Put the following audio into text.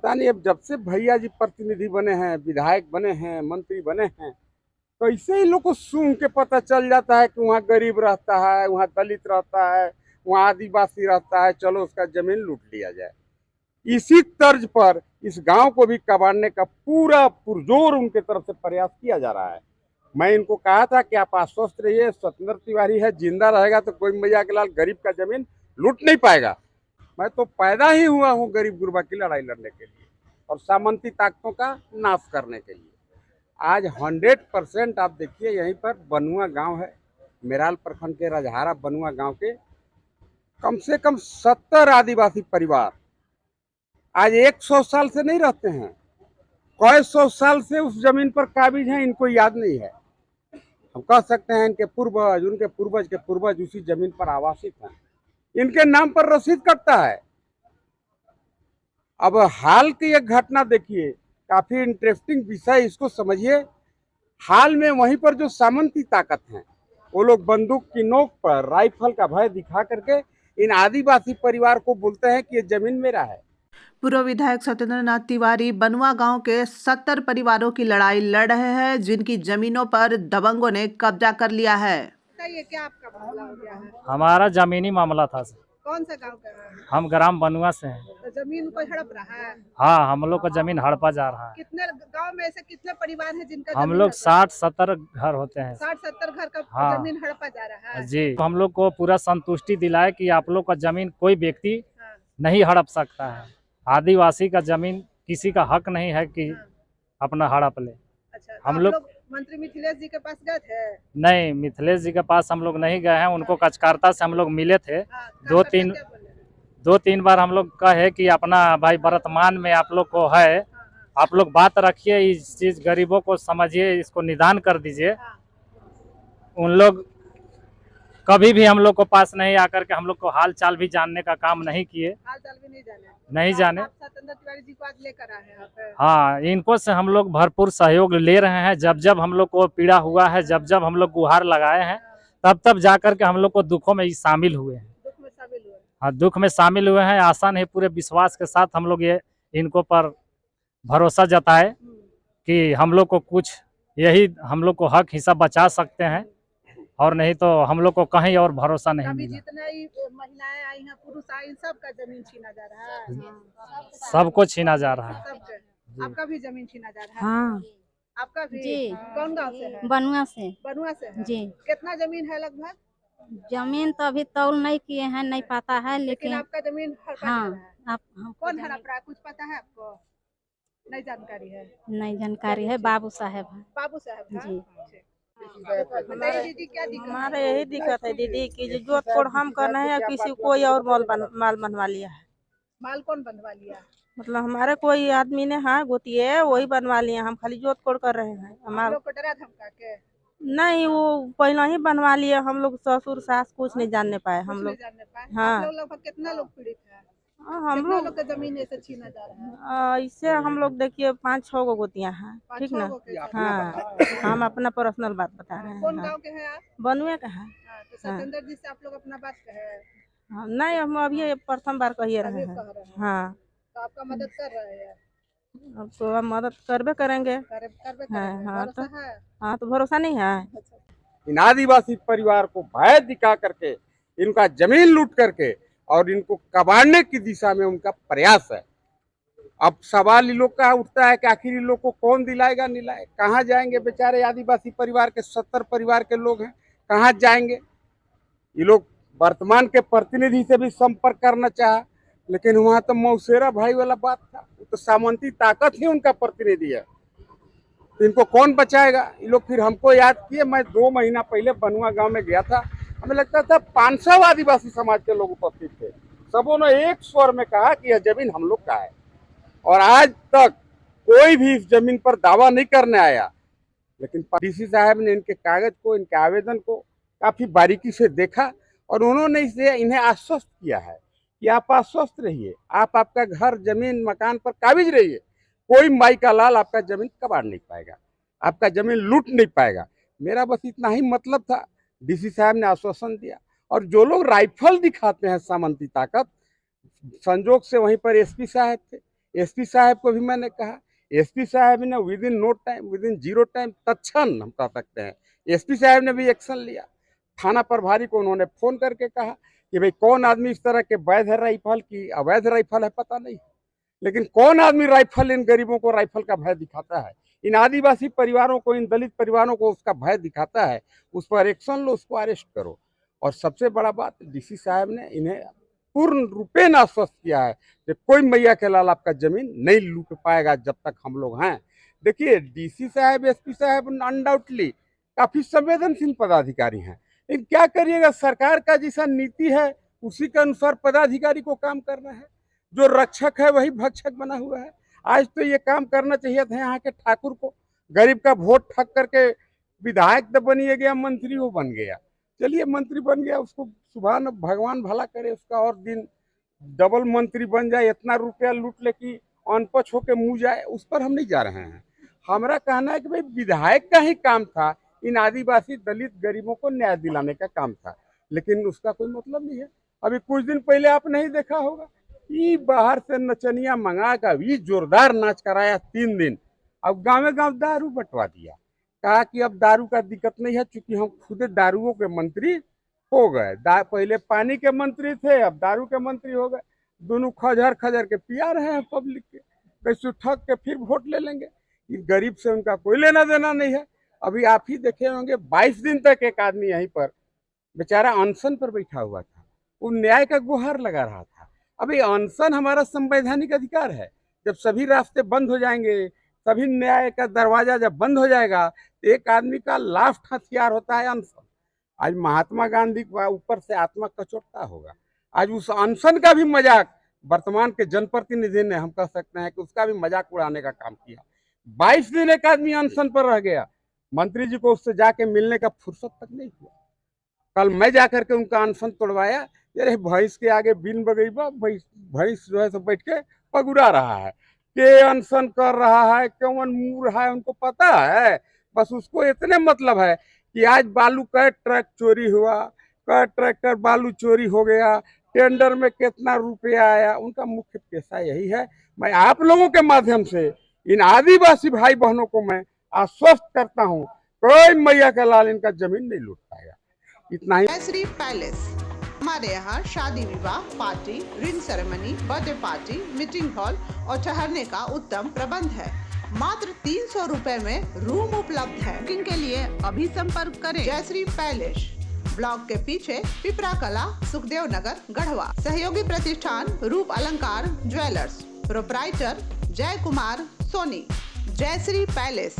पता नहीं अब जब से भैया जी प्रतिनिधि बने हैं, विधायक बने हैं, मंत्री बने हैं, कैसे इन लोग को सूंघ के पता चल जाता है कि वहाँ गरीब रहता है, वहाँ दलित रहता है, वहाँ आदिवासी रहता है, चलो उसका जमीन लूट लिया जाए। इसी तर्ज पर इस गांव को भी कबाड़ने का पूरा पुरजोर उनके तरफ से प्रयास किया जा रहा है। मैं इनको कहा था कि आप आश्वस्त रहिए, सत्येंद्र तिवारी है, जिंदा रहेगा तो कोई मैया के लाल गरीब का जमीन लूट नहीं पाएगा। मैं तो पैदा ही हुआ हूँ गरीब गुरबा की लड़ाई लड़ने के लिए और सामंती ताकतों का नाश करने के लिए। आज 100% आप देखिए यहीं पर बनुआ गांव है, मेराल प्रखंड के रजहारा बनुआ गांव के कम से कम 70 आदिवासी परिवार आज 100 साल से नहीं रहते हैं, कई 100 साल से उस जमीन पर काबिज हैं, इनको याद नहीं है। हम कह सकते हैं इनके पूर्वज, उनके पूर्वज के पूर्वज उसी जमीन पर आवासित हैं, इनके नाम पर रसीद कटता है। अब हाल की एक घटना देखिए, काफी इंटरेस्टिंग विषय, इसको समझिए। हाल में वहीं पर जो सामंती ताकत हैं, वो लोग बंदूक की नोक पर राइफल का भय दिखा करके इन आदिवासी परिवार को बोलते हैं कि ये जमीन मेरा है। पूर्व विधायक सत्येंद्र नाथ तिवारी बनुआ गांव के 70 परिवारों की लड़ाई लड़ रहे हैं, जिनकी जमीनों पर दबंगों ने कब्जा कर लिया है। ये क्या आपका मामला हो गया है? हमारा जमीनी मामला था सर। कौन सा गांव का है? हम ग्राम बनुआ से हैं। तो जमीन कोई हड़प रहा है? हाँ, हम लोग का जमीन हड़पा जा रहा है। कितने गांव में ऐसे कितने परिवार हैं जिनका हम लोग 60-70 घर होते हैं। 60-70 घर का हाँ, जमीन हड़पा जा रहा है जी। हम लोग को पूरा संतुष्टि दिलाए कि आप लोग का जमीन कोई व्यक्ति नहीं हड़प सकता है। आदिवासी का जमीन किसी का हक नहीं है कि अपना हड़प ले। अच्छा, हम लोग मंत्री मिथिलेश जी के पास गए थे? नहीं, मिथिलेश जी के पास हम लोग नहीं गए हैं। उनको कचकार्ता से हम लोग मिले थे। दो तीन बार हम लोग कहे कि अपना भाई वर्तमान में आप लोग को है, आप लोग बात रखिए, इस चीज गरीबों को समझिए, इसको निदान कर दीजिए। उन लोग कभी भी हम लोग को पास नहीं आकर के हम लोग को हाल चाल भी जानने का काम नहीं किए। हाल चाल भी नहीं जाने। सत्येंद्र तिवारी जी को आज लेकर आए हैं आप? हाँ, इनको से हम लोग भरपूर सहयोग ले रहे हैं। जब जब हम लोग को पीड़ा हुआ है, जब जब हम लोग गुहार लगाए हैं, तब तब जाकर के हम लोग को दुखों में शामिल हुए हैं। दुख में शामिल हुए? हाँ, दुख में शामिल हुए हैं। आशा नहीं, पूरे विश्वास के साथ हम लोग ये इनको पर भरोसा जताए कि हम लोग को कुछ यही हम लोग को हक हिस्सा बचा सकते हैं, और नहीं तो हम लोग को कहीं और भरोसा नहीं मिला। जितने महिलाएं आई हैं, पुरुष आए, सबका जमीन छीना जा रहा है। सबको छीना जा रहा है। आपका भी जमीन छीना जा रहा है? हाँ, आपका भी? जी। कौन गांव से है? बनुआ से। बनुआ से है? जी। कितना जमीन है लगभग? जमीन तो अभी तौल नहीं किए हैं, नहीं पता है, लेकिन आपका जमीन हड़पा हाँ, जा रहा है। आप कौन हड़प रहा है, कुछ पता है आपको? नहीं जानकारी है? नहीं जानकारी है, बाबू साहब है। बाबू साहब जी। दीदी, क्या दिक्कत? हमारे यही दिक्कत है दीदी कि जो जोत कोड़ हम करना है, किसी कोई और माल बनवा लिया है। माल कौन बनवा लिया? मतलब हमारे कोई आदमी ने, हाँ गोतिए, वही बनवा लिया। हम खाली जोत कोड़ कर रहे हैं। हम लोग को डरा धमका के? नहीं, वो पहले ही बनवा लिया। हम लोग ससुर सास कुछ नहीं जानने पाए। हम लोग हाँ, लगभग कितना लोग पीड़ित है? हम लोग का जमीन ऐसे छीना जा रहा है? इससे हम लोग देखिए 5-6 गो गोतियाँ हैं, ठीक ना। हाँ, हम अपना पर्सनल बात बता रहे हैं। कौन गांव के हैं आप? बनुए का है। तो सत्येंद्र जी से आप लोग अपना बात कहे? नहीं, हम अभी प्रथम बार कहिए रहे हैं। हाँ, तो आपका मदद कर रहे हैं? अब तो हम मदद करबे करेंगे। हाँ, तो भरोसा नहीं है। इन आदिवासी परिवार को भय दिखा करके, इनका जमीन लूट करके और इनको कबाड़ने की दिशा में उनका प्रयास है। अब सवाल इन लोग का उठता है कि आखिर इन लोग को कौन दिलाएगा, नीलाए कहाँ जाएंगे? बेचारे आदिवासी परिवार के 70 परिवार के लोग हैं, कहाँ जाएंगे? ये लोग वर्तमान के प्रतिनिधि से भी संपर्क करना चाहा, लेकिन वहां तो मौसेरा भाई वाला बात था। तो सामंती ताकत ही उनका प्रतिनिधि है, तो इनको कौन बचाएगा? ये लोग फिर हमको याद किए। मैं 2 महीना पहले बनुआ गांव में गया था, हमें लगता था 500 आदिवासी समाज के लोग उपस्थित थे। सबों ने एक स्वर में कहा कि यह जमीन हम लोग का है, और आज तक कोई भी इस जमीन पर दावा नहीं करने आया। लेकिन डीसी साहब ने इनके कागज को, इनके आवेदन को काफी बारीकी से देखा और उन्होंने इन्हें आश्वस्त किया है कि आप आश्वस्त रहिए, आप आपका घर जमीन मकान पर काबिज रहिए, कोई माई का लाल आपका जमीन कबाड़ नहीं पाएगा, आपका जमीन लूट नहीं पाएगा। मेरा बस इतना ही मतलब था। डीसी साहब ने आश्वासन दिया, और जो लोग राइफल दिखाते हैं सामंती ताकत, संजोग से वहीं पर एसपी साहब थे। एसपी साहब को भी मैंने कहा, एसपी साहब ने within no time, within zero time, तत्क्षण हम कह सकते हैं, एसपी साहब ने भी एक्शन लिया। थाना प्रभारी को उन्होंने फोन करके कहा कि भाई कौन आदमी इस तरह के वैध राइफल की अवैध राइफल है पता नहीं, लेकिन कौन आदमी राइफल इन गरीबों को राइफल का भय दिखाता है, इन आदिवासी परिवारों को, इन दलित परिवारों को उसका भय दिखाता है, उस पर एक्शन लो, उसको अरेस्ट करो। और सबसे बड़ा बात, डीसी साहब ने इन्हें पूर्ण रूपेण आश्वस्त किया है कि कोई मैया के लाल आपका जमीन नहीं लूट पाएगा जब तक हम लोग हैं। देखिए, डीसी साहब, एसपी साहब अनडाउटली काफी संवेदनशील पदाधिकारी हैं, लेकिन क्या करिएगा, सरकार का जैसा नीति है उसी के अनुसार पदाधिकारी को काम करना है। जो रक्षक है वही भक्षक बना हुआ है। आज तो ये काम करना चाहिए था यहाँ के ठाकुर को, गरीब का वोट ठग करके विधायक तो बनिए गया, मंत्री वो बन गया। चलिए मंत्री बन गया, उसको सुबह न भगवान भला करे, उसका और दिन डबल मंत्री बन जाए, इतना रुपया लूट ले कि अनपच होके मुँह जाए, उस पर हम नहीं जा रहे हैं। हमारा कहना है कि भाई विधायक का ही काम था इन आदिवासी दलित गरीबों को न्याय दिलाने का काम था, लेकिन उसका कोई मतलब नहीं है। अभी कुछ दिन पहले आप नहीं देखा होगा, ये बाहर से नचनिया मंगा कर ये जोरदार नाच कराया 3 दिन, अब गाँव गाँव दारू बंटवा दिया, कहा कि अब दारू का दिक्कत नहीं है क्योंकि हम खुद दारुओं के मंत्री हो गए। पहले पानी के मंत्री थे, अब दारू के मंत्री हो गए। दोनों खजर खजर के पिया रहे हैं पब्लिक के, कैसे ठग के फिर वोट ले लेंगे। इस गरीब से उनका कोई लेना देना नहीं है। अभी आप ही देखे होंगे 22 दिन तक एक आदमी यहीं पर बेचारा अनशन पर बैठा हुआ था, वो न्याय का गुहार लगा रहा था। अभी अनशन हमारा संवैधानिक अधिकार है। जब सभी रास्ते बंद हो जाएंगे, सभी न्याय का दरवाजा जब बंद हो जाएगा, तो एक आदमी का लास्ट हथियार होता है अनशन। आज महात्मा गांधी का ऊपर से आत्मा कचोटता होगा। आज उस अनशन का भी मजाक वर्तमान के जनप्रतिनिधि ने, हम कह सकते हैं कि उसका भी मजाक उड़ाने का काम किया। 22 दिन एक आदमी अनशन पर रह गया, मंत्री जी को उससे जाके मिलने का फुर्सत तक नहीं हुआ। कल मैं जाकर के उनका अनशन तोड़वाया। अरे भैंस के आगे बिन बगैबा, भैंस जो है तो बैठ के पगुरा रहा है, के अनशन कर रहा है, कौन मुँह रहा है, उनको पता है। बस उसको इतने मतलब है कि आज बालू का ट्रक चोरी हुआ, का ट्रैक्टर बालू चोरी हो गया, टेंडर में कितना रुपया आया, उनका मुख्य पेशा यही है। मैं आप लोगों के माध्यम से इन आदिवासी भाई बहनों को मैं आश्वस्त करता हूँ, कोई मैया का लाल इनका जमीन नहीं लूट पाएगा। इतना ही। जयश्री पैलेस, हमारे यहाँ शादी विवाह, party, ring ceremony, birthday party, meeting hall और ठहरने का उत्तम प्रबंध है। मात्र 300 रुपए में रूम उपलब्ध है। बुकिंग के लिए अभी संपर्क करें। जयश्री पैलेस, ब्लॉक के पीछे, पिपरा कला, सुखदेव नगर, गढ़वा। सहयोगी प्रतिष्ठान रूप अलंकार ज्वेलर्स, प्रोप्राइटर जय कुमार सोनी। जयश्री पैलेस।